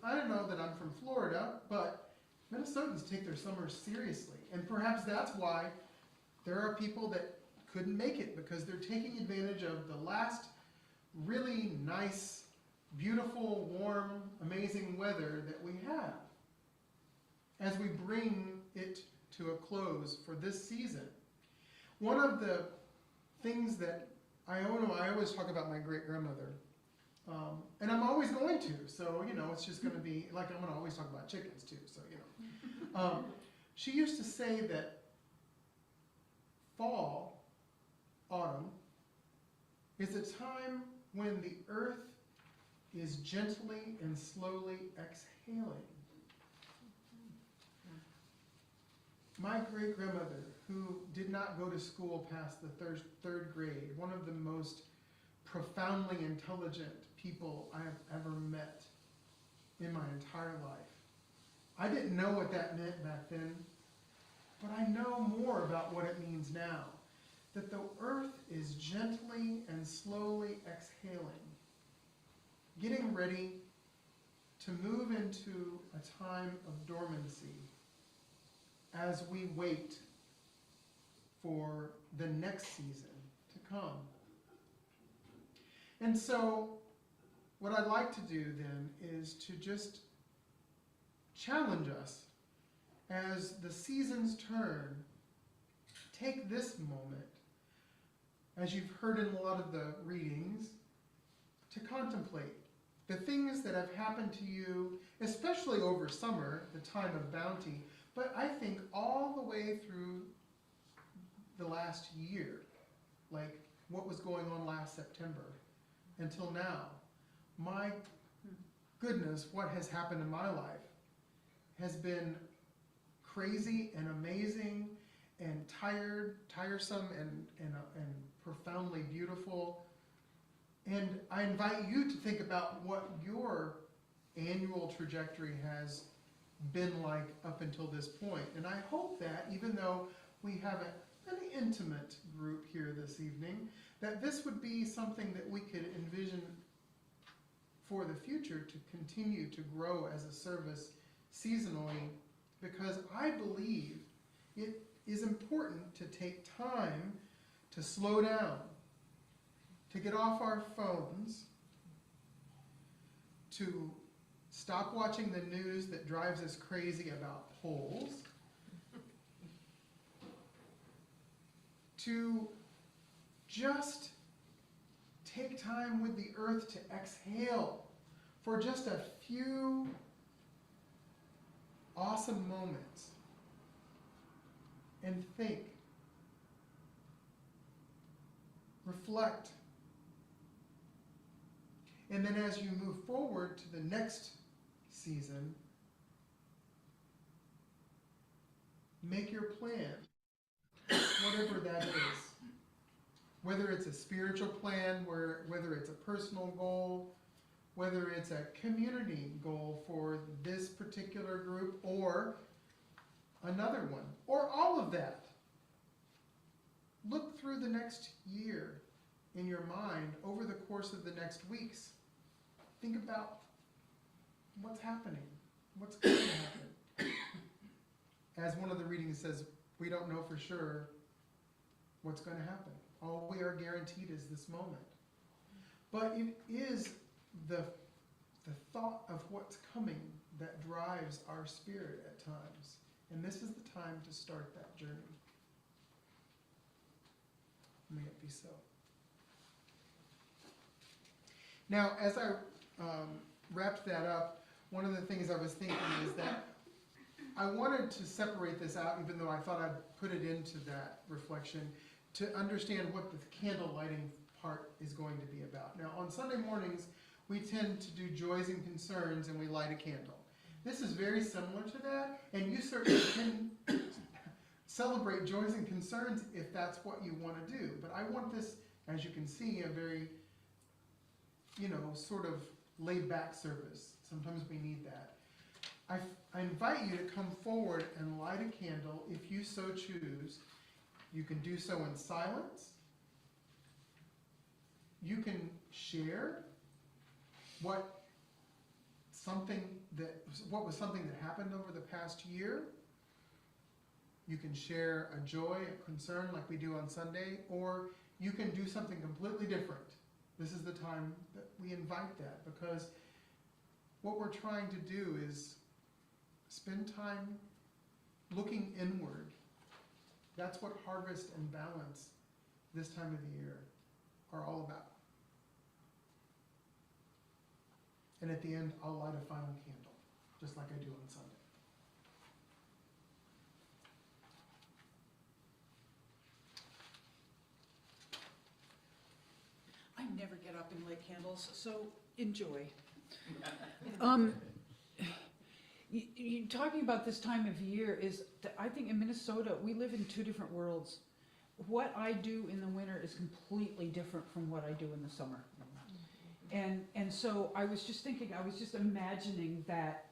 [SPEAKER 1] I don't know that I'm from Florida, but Minnesotans take their summers seriously. And perhaps that's why there are people that couldn't make it, because they're taking advantage of the last really nice, beautiful, warm, amazing weather that we have as we bring it to a close for this season. One of the things that I always talk about my great-grandmother, and I'm always going to, so, it's just going to be, like, I'm going to always talk about chickens too, so, she used to say that fall, autumn, is a time when the earth is gently and slowly exhaling. My great-grandmother, who did not go to school past the third grade, one of the most profoundly intelligent people I have ever met in my entire life. I didn't know what that meant back then, but I know more about what it means now. That the earth is gently and slowly exhaling, getting ready to move into a time of dormancy as we wait for the next season to come. And so, what I'd like to do then is to just challenge us as the seasons turn. Take this moment, as you've heard in a lot of the readings, to contemplate the things that have happened to you, especially over summer, the time of bounty, but I think all the way through the last year, like what was going on last September until now. My goodness, what has happened in my life has been crazy and amazing and tiresome and profoundly beautiful. And I invite you to think about what your annual trajectory has been like up until this point. And I hope that even though we have an intimate group here this evening, that this would be something that we could envision for the future to continue to grow as a service seasonally, because I believe it is important to take time to slow down, to get off our phones, to stop watching the news that drives us crazy about polls, to just take time with the earth to exhale for just a few awesome moments and think, reflect. And then as you move forward to the next season, make your plan, whatever that is. Whether it's a spiritual plan, whether it's a personal goal, whether it's a community goal for this particular group or another one, or all of that. Look through the next year in your mind over the course of the next weeks. Think about what's happening, what's going to happen. As one of the readings says, we don't know for sure what's going to happen. All we are guaranteed is this moment. But it is the thought of what's coming that drives our spirit at times. And this is the time to start that journey. May it be so. Now, as I wrapped that up, one of the things I was thinking is that I wanted to separate this out, even though I thought I'd put it into that reflection, to understand what the candle lighting part is going to be about. Now, on Sunday mornings, we tend to do joys and concerns, and we light a candle. This is very similar to that, and you certainly can celebrate joys and concerns if that's what you want to do. But I want this, as you can see, a very, sort of laid-back service. Sometimes we need that. I invite you to come forward and light a candle if you so choose. You can do so in silence. You can share what was something that happened over the past year. You can share a joy, a concern like we do on Sunday, or you can do something completely different. This is the time that we invite that, because what we're trying to do is spend time looking inward. That's what harvest and balance this time of the year are all about. And at the end, I'll light a final candle, just like I do on Sunday.
[SPEAKER 7] I never get up and light candles, so enjoy. You talking about this time of year is, I think in Minnesota, we live in two different worlds. What I do in the winter is completely different from what I do in the summer. And so I was just thinking, I was just imagining that,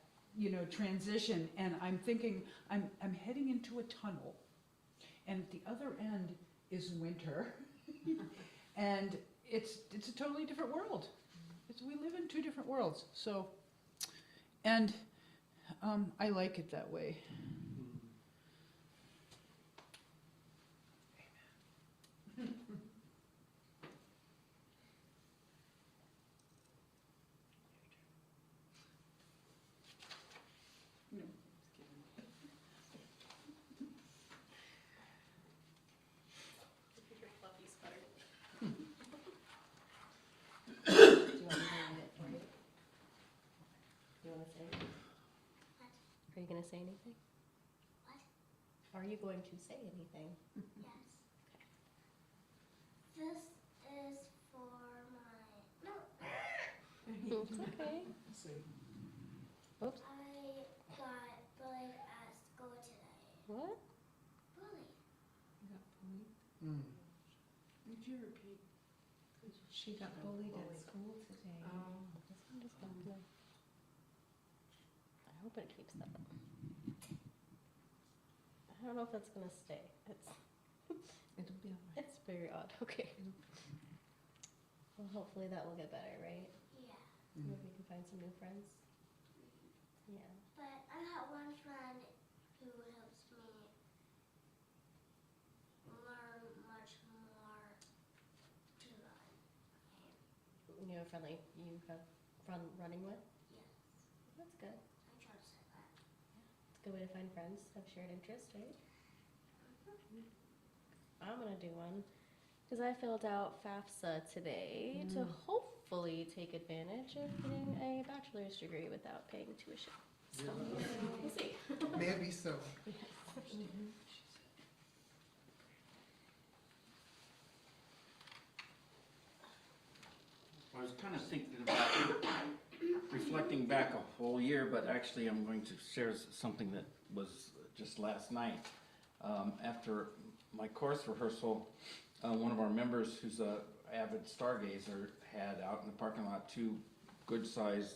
[SPEAKER 7] transition, and I'm thinking, I'm heading into a tunnel, and at the other end is winter, and it's a totally different world. We live in two different worlds, so, and I like it that way. No, just kidding.
[SPEAKER 3] Your fluffy sweater.
[SPEAKER 6] Do you want me to read it for you? Do you want to say anything?
[SPEAKER 3] What? Are you going to say anything? What? Are you going to say anything?
[SPEAKER 10] Yes. This is for my. No.
[SPEAKER 3] It's okay.
[SPEAKER 1] See.
[SPEAKER 3] Oops.
[SPEAKER 10] I got bullied at school today.
[SPEAKER 3] What?
[SPEAKER 10] Bullied.
[SPEAKER 1] Mm.
[SPEAKER 7] Would you repeat?
[SPEAKER 9] She got bullied at school today.
[SPEAKER 3] This one just got no. I hope it keeps that up. I don't know if that's going to stay.
[SPEAKER 9] It'll be all right.
[SPEAKER 3] It's very odd. Okay. Well, hopefully that will get better, right?
[SPEAKER 10] Yeah.
[SPEAKER 3] Maybe we can find some new friends. Yeah.
[SPEAKER 10] But I have one friend who helps me learn much more to run.
[SPEAKER 3] You have friendly. You have fun running with.
[SPEAKER 10] Yes.
[SPEAKER 3] That's good.
[SPEAKER 10] I try to say that.
[SPEAKER 3] It's a good way to find friends of shared interest, right? I'm gonna do one because I filled out FAFSA today to hopefully take advantage of getting a bachelor's degree without paying tuition. So we'll see.
[SPEAKER 1] Maybe so.
[SPEAKER 5] I was kind of thinking about reflecting back a whole year, but actually I'm going to share something that was just last night. After my course rehearsal, one of our members who's a avid stargazer had out in the parking lot 2 good-sized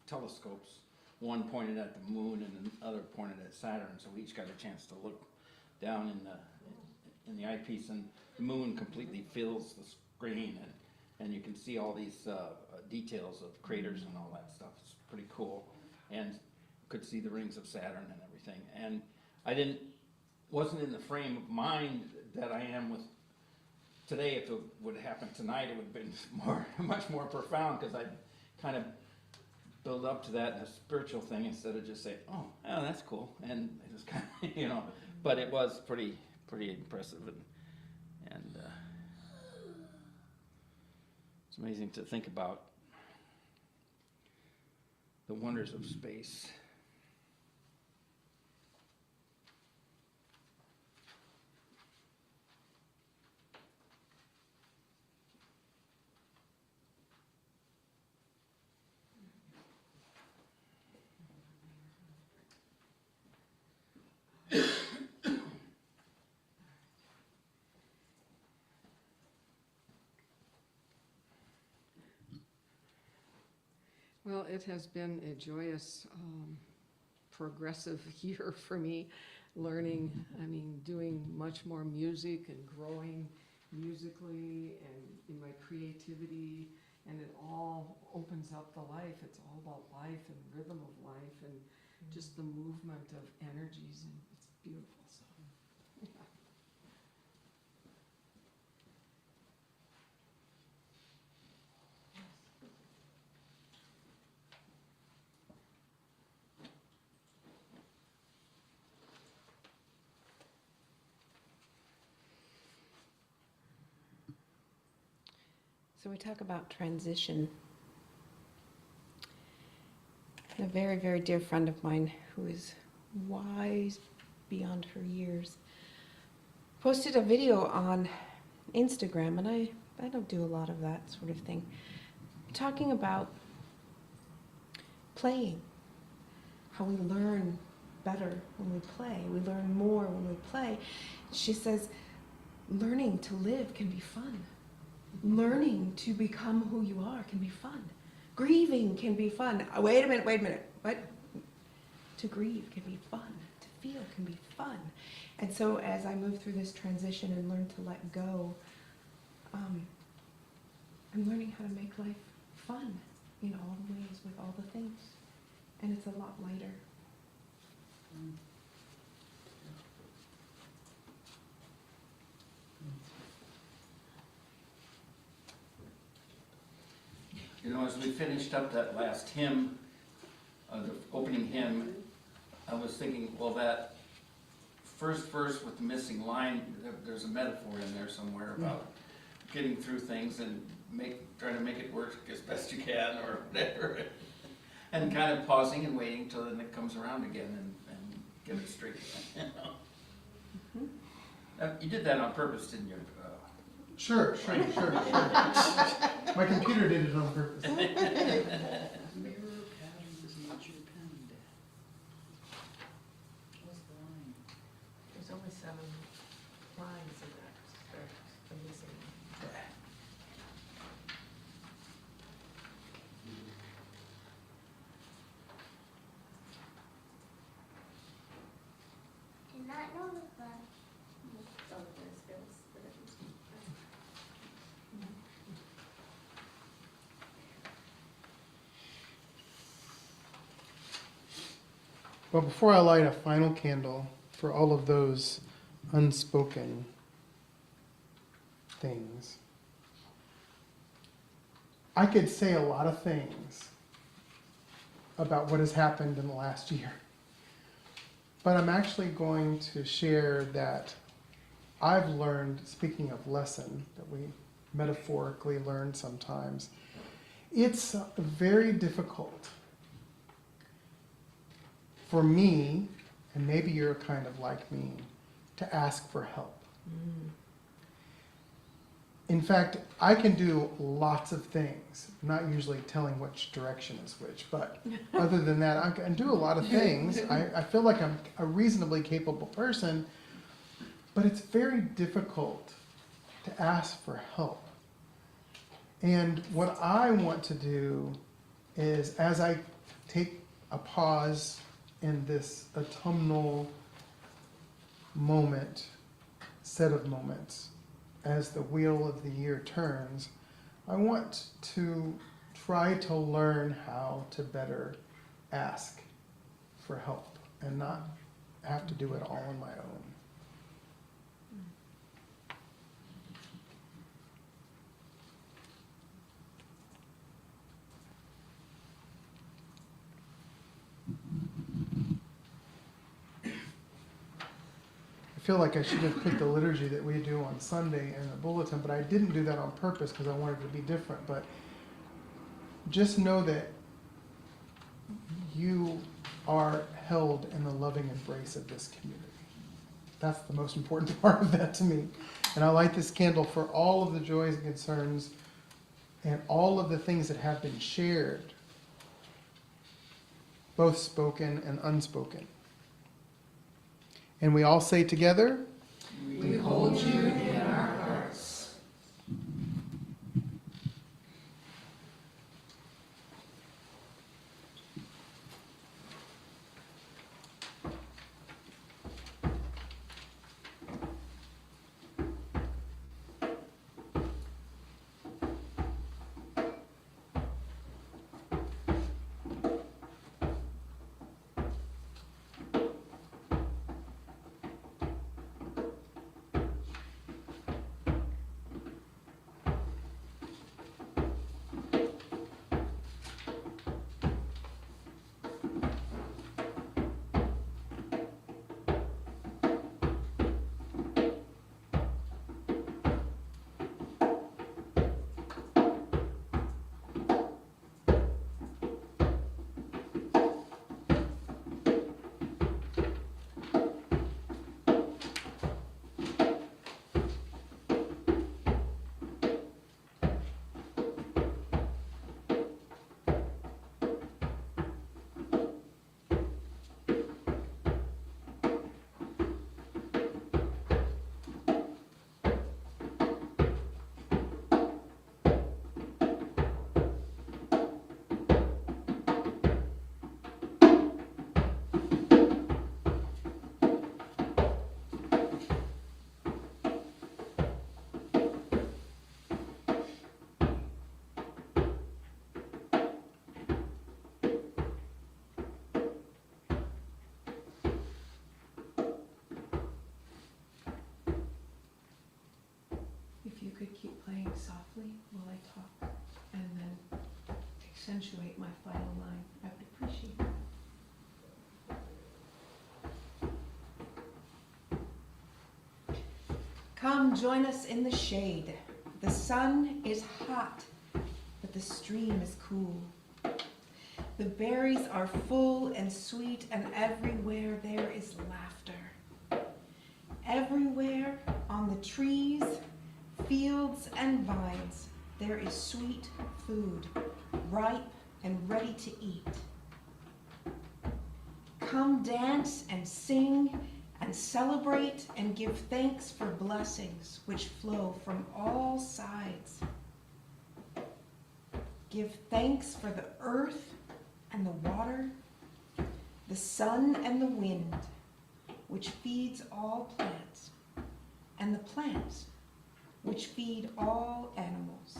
[SPEAKER 5] telescopes. One pointed at the moon and the other pointed at Saturn, so we each got a chance to look down in the eyepiece, and the moon completely fills the screen, and you can see all these details of craters and all that stuff. It's pretty cool, and could see the rings of Saturn and everything. And I wasn't in the frame of mind that I am with today. If it would have happened tonight, it would have been much more profound, because I'd kind of build up to that in a spiritual thing instead of just say, oh, that's cool, and it was kind of, but it was pretty impressive, and it's amazing to think about the wonders of space.
[SPEAKER 11] Well, it has been a joyous, progressive year for me, learning, doing much more music and growing musically and in my creativity, and it all opens up the life. It's all about life and rhythm of life and just the movement of energies, and it's beautiful. So, yeah.
[SPEAKER 9] So we talk about transition. A very, very dear friend of mine who is wise beyond her years posted a video on Instagram, and I don't do a lot of that sort of thing, talking about playing, how we learn better when we play. We learn more when we play. She says, Learning to live can be fun. Learning to become who you are can be fun. Grieving can be fun. Wait a minute. What? To grieve can be fun. To feel can be fun. And so as I move through this transition and learn to let go, I'm learning how to make life fun in all the ways with all the things. And it's a lot lighter.
[SPEAKER 5] You know, as we finished up that last hymn, the opening hymn, I was thinking, well, that first verse with the missing line, there's a metaphor in there somewhere about getting through things and trying to make it work as best you can or whatever. And kind of pausing and waiting till then it comes around again and get it straight again. You know? You did that on purpose, didn't you?
[SPEAKER 1] Sure. My computer did it on purpose.
[SPEAKER 2] Mirror patterns not your pen. What's the line?
[SPEAKER 7] There's only 7 lines in that, the missing.
[SPEAKER 10] Did not know that.
[SPEAKER 1] But before I light a final candle for all of those unspoken things, I could say a lot of things about what has happened in the last year. But I'm actually going to share that I've learned, speaking of lesson, that we metaphorically learn sometimes, it's very difficult for me, and maybe you're kind of like me, to ask for help. In fact, I can do lots of things, not usually telling which direction is which, but other than that, I can do a lot of things. I feel like I'm a reasonably capable person, but it's very difficult to ask for help. And what I want to do is, as I take a pause in this autumnal set of moments, as the wheel of the year turns, I want to try to learn how to better ask for help and not have to do it all on my own. I feel like I should have picked the liturgy that we do on Sunday in the bulletin, but I didn't do that on purpose because I wanted it to be different. But just know that you are held in the loving embrace of this community. That's the most important part of that to me. And I light this candle for all of the joys and concerns and all of the things that have been shared, both spoken and unspoken. And we all say together,
[SPEAKER 2] We hold you in our hearts.
[SPEAKER 9] praying softly while I talk and then accentuate my final line, I would appreciate it. Come join us in the shade. The sun is hot, but the stream is cool. The berries are full and sweet, and everywhere there is laughter. Everywhere on the trees, fields, and vines, there is sweet food, ripe and ready to eat. Come dance and sing and celebrate and give thanks for blessings which flow from all sides. Give thanks for the earth and the water, the sun and the wind, which feeds all plants, and the plants which feed all animals.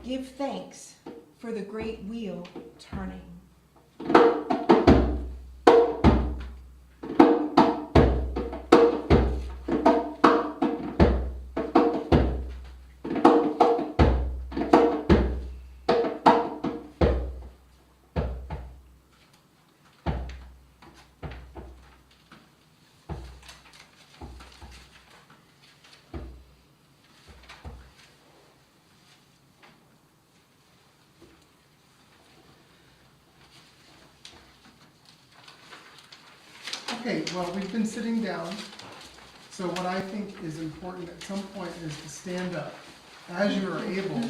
[SPEAKER 9] Give thanks for the great wheel turning.
[SPEAKER 1] Okay, well, we've been sitting down, so what I think is important at some point is to stand up as you are able,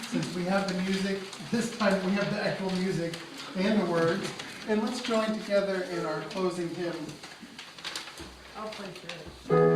[SPEAKER 1] since we have the music, this time we have the actual music and the words, and let's join together in our closing hymn.
[SPEAKER 7] I'll play through it.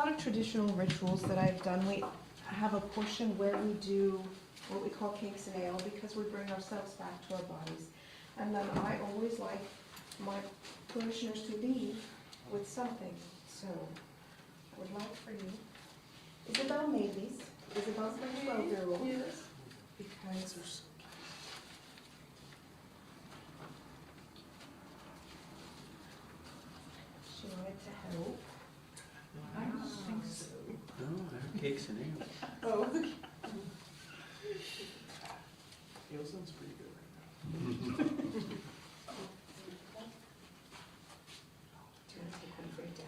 [SPEAKER 9] lot of traditional rituals that I've done. We have a portion where we do what we call cakes and ale because we bring ourselves back to our bodies. And then I always like my parishioners to leave with something. So I would like for you. Isabel made these. Isabel's my 12-year-old. Yes. Because she wanted to help.
[SPEAKER 7] I don't think so.
[SPEAKER 5] No, cakes and ale.
[SPEAKER 9] Oh,
[SPEAKER 1] Ale sounds pretty good right now.
[SPEAKER 9] do you want to take one for your dad?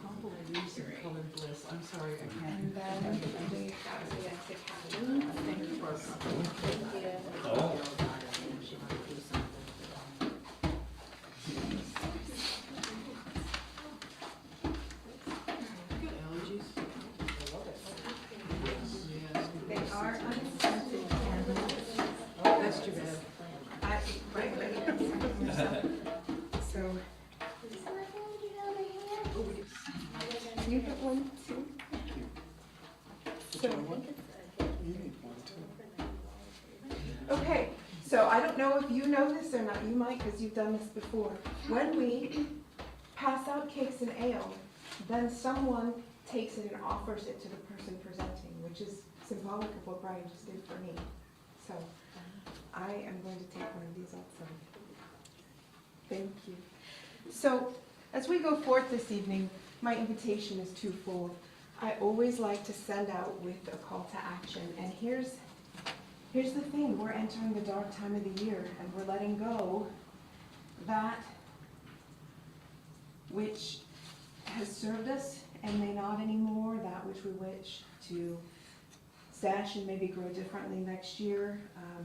[SPEAKER 7] Crumble leaves and colored bliss. I'm sorry, I can't.
[SPEAKER 9] And then we have the Academy.
[SPEAKER 7] Thank you, Barbara.
[SPEAKER 5] Oh.
[SPEAKER 7] You got allergies? Yes.
[SPEAKER 9] They are unscented candles.
[SPEAKER 7] Oh, that's too bad.
[SPEAKER 9] Right. So, you get one too? So,
[SPEAKER 1] You need one too.
[SPEAKER 9] okay, so I don't know if you know this or not, you might because you've done this before. When we pass out cakes and ale, then someone takes it and offers it to the person presenting, which is symbolic of what Bryan just did for me. So I am going to take one of these also. Thank you. So as we go forth this evening, my invitation is twofold. I always like to send out with a call to action, and here's the thing, we're entering the dark time of the year, and we're letting go that which has served us and may not anymore, that which we wish to stash and maybe grow differently next year,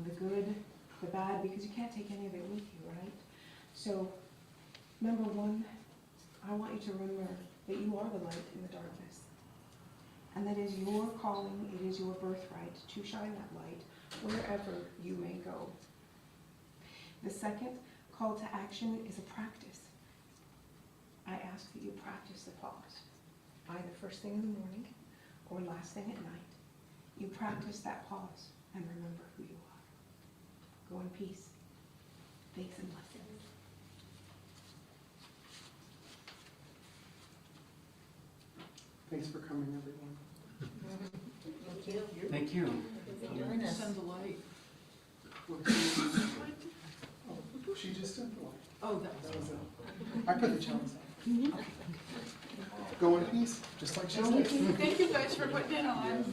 [SPEAKER 9] the good, the bad, because you can't take any of it with you, right? So, number one, I want you to remember that you are the light in the darkness. And that is your calling, it is your birthright to shine that light wherever you may go. The second call to action is a practice. I ask that you practice the pause, either first thing in the morning or last thing at night. You practice that pause and remember who you are. Go in peace. Thanks and blessings.
[SPEAKER 1] Thanks for coming, everyone.
[SPEAKER 5] Thank you.
[SPEAKER 7] Send the light.
[SPEAKER 1] She just did the one.
[SPEAKER 7] Oh, that
[SPEAKER 1] That
[SPEAKER 7] was.
[SPEAKER 1] was it. I put the challenge on. Go in peace, just like she said.
[SPEAKER 7] Thank you guys for putting it on,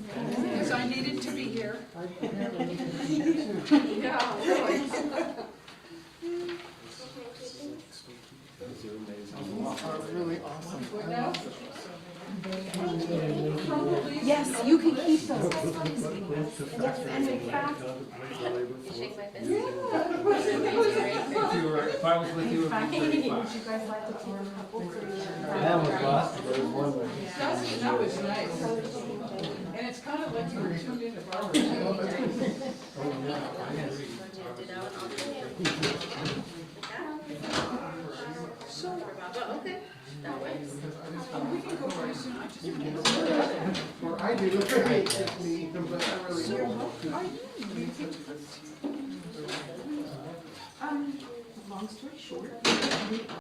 [SPEAKER 7] because I needed to be here.
[SPEAKER 1] I apparently need you too.
[SPEAKER 7] Yeah, really.
[SPEAKER 1] Really awesome.
[SPEAKER 7] What now?
[SPEAKER 9] Yes, you can keep those. Yes, and in fact,
[SPEAKER 3] You shake my fist.
[SPEAKER 5] If I was with you, it would
[SPEAKER 9] would
[SPEAKER 5] be
[SPEAKER 9] you
[SPEAKER 5] 35.
[SPEAKER 9] guys like to form a couple for your?
[SPEAKER 2] That was lost, but it was one way.
[SPEAKER 7] That was nice. And it's kind of like you were tuned into Barbara. So,
[SPEAKER 3] Okay, that works.
[SPEAKER 7] we can go pretty soon. I just want to.
[SPEAKER 1] Or I do, it's me, but I really
[SPEAKER 7] So,
[SPEAKER 1] don't.
[SPEAKER 7] are you using?
[SPEAKER 9] Long story short, we